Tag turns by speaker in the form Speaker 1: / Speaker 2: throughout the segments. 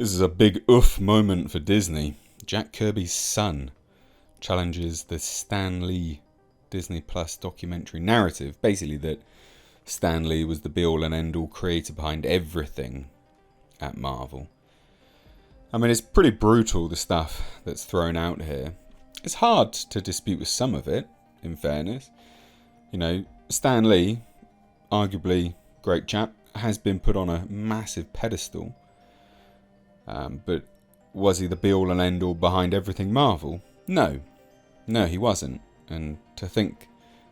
Speaker 1: This is a big oof moment for Disney. Jack Kirby's son challenges the Stan Lee Disney Plus documentary narrative. Basically that Stan Lee was the be-all and end-all creator behind everything at Marvel. I mean, it's pretty brutal, the stuff that's thrown out here. It's hard to dispute with some of it, in fairness. You know, Stan Lee, arguably great chap, has been put on a massive pedestal. But was he the be-all and end-all behind everything Marvel? No, he wasn't. And to think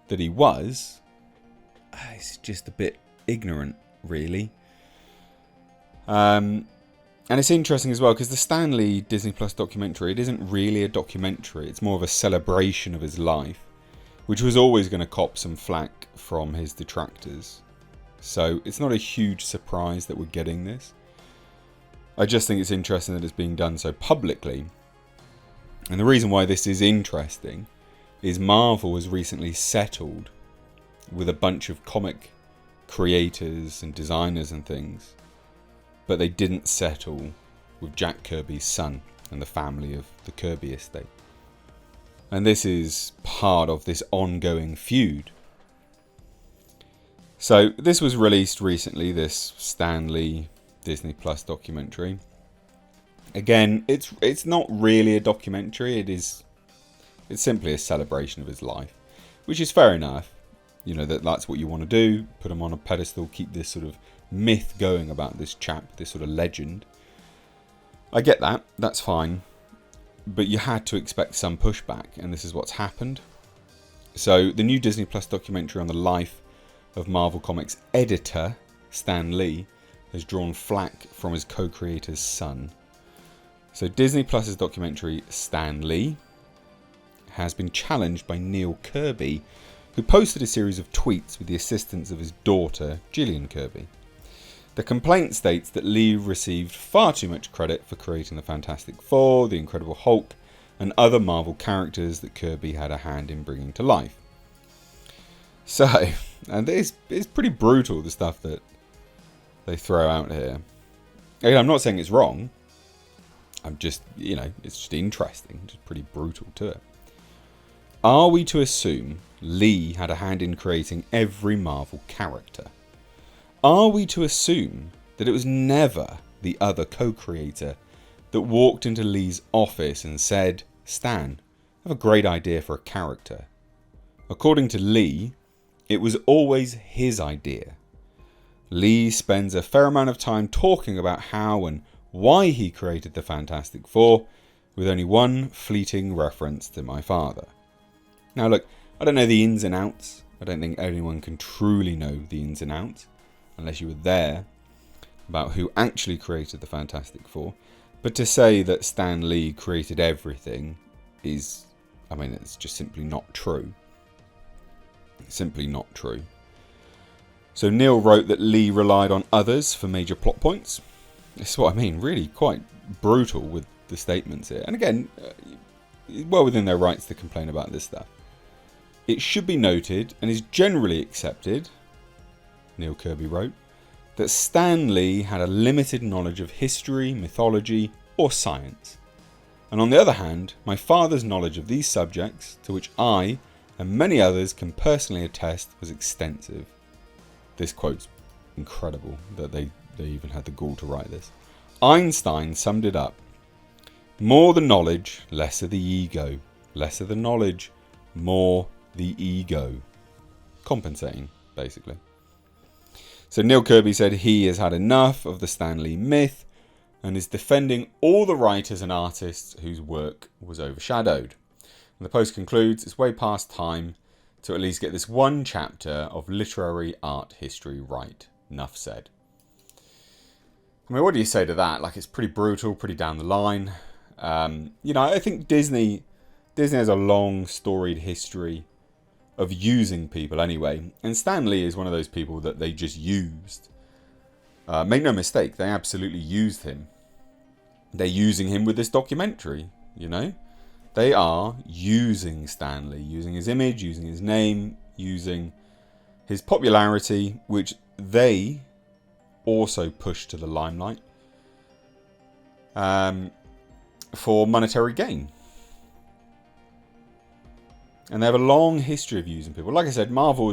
Speaker 1: that he was, it's just a bit ignorant, really. And it's interesting as well, because the Stan Lee Disney Plus documentary, it isn't really a documentary. It's more of a celebration of his life, which was always going to cop some flack from his detractors. So it's not a huge surprise that we're getting this. I just think it's interesting that it's being done so publicly. And the reason why this is interesting is Marvel has recently settled with a bunch of comic creators and designers and things, but they didn't settle with Jack Kirby's son and the family of the Kirby estate. And this is part of this ongoing feud. So this was released recently, this Stan Lee Disney Plus documentary. Again, it's not really a documentary. It's simply a celebration of his life, which is fair enough. You know, that's what you want to do. Put him on a pedestal, keep this sort of myth going about this chap, this sort of legend. I get that. That's fine. But you had to expect some pushback, and this is what's happened. So the new Disney Plus documentary on the life of Marvel Comics editor Stan Lee has drawn flack from his co-creator's son. So Disney Plus's documentary Stan Lee has been challenged by Neil Kirby, who posted a series of tweets with the assistance of his daughter Gillian Kirby. The complaint states that Lee received far too much credit for creating the Fantastic Four, the Incredible Hulk, and other Marvel characters that Kirby had a hand in bringing to life. So, and it's pretty brutal, the stuff that they throw out here. Again, I'm not saying it's wrong. I'm just, it's just interesting, just pretty brutal to it. Are we to assume Lee had a hand in creating every Marvel character? Are we to assume that it was never the other co-creator that walked into Lee's office and said, "Stan, I have a great idea for a character"? According to Lee, it was always his idea. Lee spends a fair amount of time talking about how and why he created the Fantastic Four, with only one fleeting reference to my father. Now look, I don't know the ins and outs. I don't think anyone can truly know the ins and outs, unless you were there, about who actually created the Fantastic Four. But to say that Stan Lee created everything is, it's just simply not true. It's simply not true. So Neil wrote that Lee relied on others for major plot points. This is what I mean, really quite brutal with the statements here. And again, well within their rights to complain about this stuff. It should be noted, and is generally accepted, Neil Kirby wrote, that Stan Lee had a limited knowledge of history, mythology, or science. And on the other hand, my father's knowledge of these subjects, to which I and many others can personally attest, was extensive. This quote's incredible that they even had the gall to write this. Einstein summed it up. More the knowledge, less of the ego. Less of the knowledge, more the ego. Compensating, basically. So Neil Kirby said he has had enough of the Stan Lee myth and is defending all the writers and artists whose work was overshadowed. And the post concludes, it's way past time to at least get this one chapter of literary art history right. Enough said. What do you say to that? It's pretty brutal, pretty down the line. I think Disney has a long storied history of using people anyway. And Stan Lee is one of those people that they just used. Make no mistake, they absolutely used him. They're using him with this documentary, They are using Stan Lee, using his image, using his name, using his popularity, which they also pushed to the limelight. for monetary gain. And they have a long history of using people. Like I said, Marvel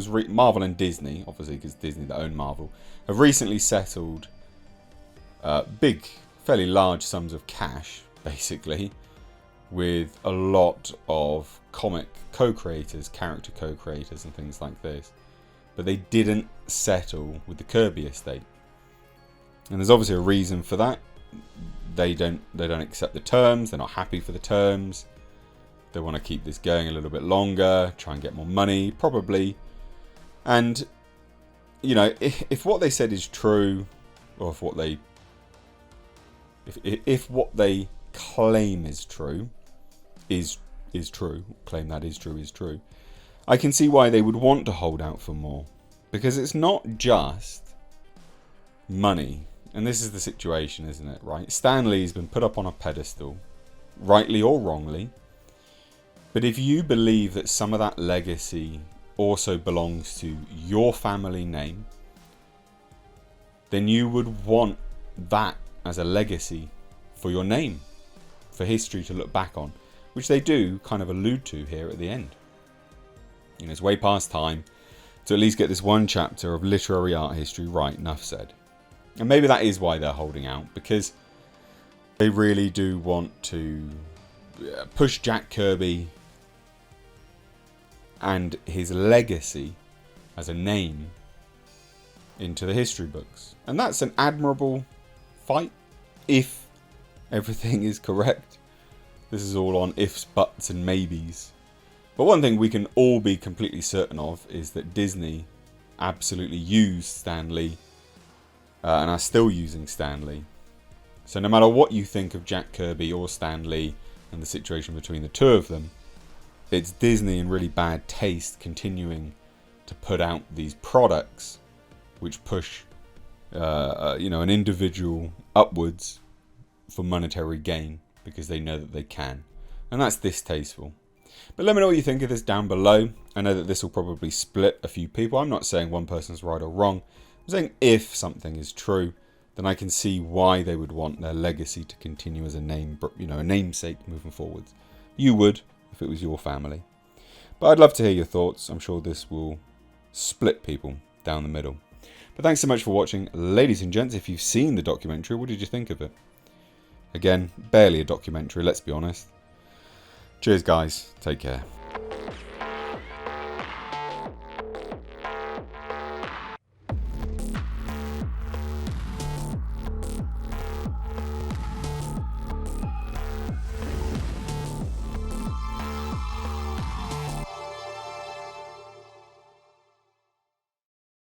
Speaker 1: and Disney, obviously because Disney that own Marvel, have recently settled big, fairly large sums of cash, basically, with a lot of comic co-creators, character co-creators and things like this. But they didn't settle with the Kirby estate. And there's obviously a reason for that. They don't accept the terms, they're not happy for the terms. They want to keep this going a little bit longer, try and get more money, probably. And, you know, if what they said is true, or if what they claim is true, is true, claim that is true, I can see why they would want to hold out for more. Because it's not just money. And this is the situation, isn't it, right? Stan Lee's been put up on a pedestal, rightly or wrongly. But if you believe that some of that legacy also belongs to your family name, then you would want that as a legacy for your name, for history to look back on, which they do kind of allude to here at the end. You know, it's way past time to at least get this one chapter of literary art history right, enough said. And maybe that is why they're holding out, because they really do want to push Jack Kirby and his legacy as a name into the history books. And that's an admirable fight, if everything is correct. This is all on ifs, buts and maybes. But one thing we can all be completely certain of is that Disney absolutely used Stan Lee and are still using Stan Lee. So no matter what you think of Jack Kirby or Stan Lee and the situation between the two of them, it's Disney in really bad taste continuing to put out these products which push an individual upwards for monetary gain because they know that they can. And that's distasteful. But let me know what you think of this down below. I know that this will probably split a few people. I'm not saying one person's right or wrong. I'm saying if something is true, then I can see why they would want their legacy to continue as a name, a namesake moving forwards. You would if it was your family. But I'd love to hear your thoughts. I'm sure this will split people down the middle. But thanks so much for watching. Ladies and gents, if you've seen the documentary, what did you think of it? Again, barely a documentary, let's be honest. Cheers guys, take care.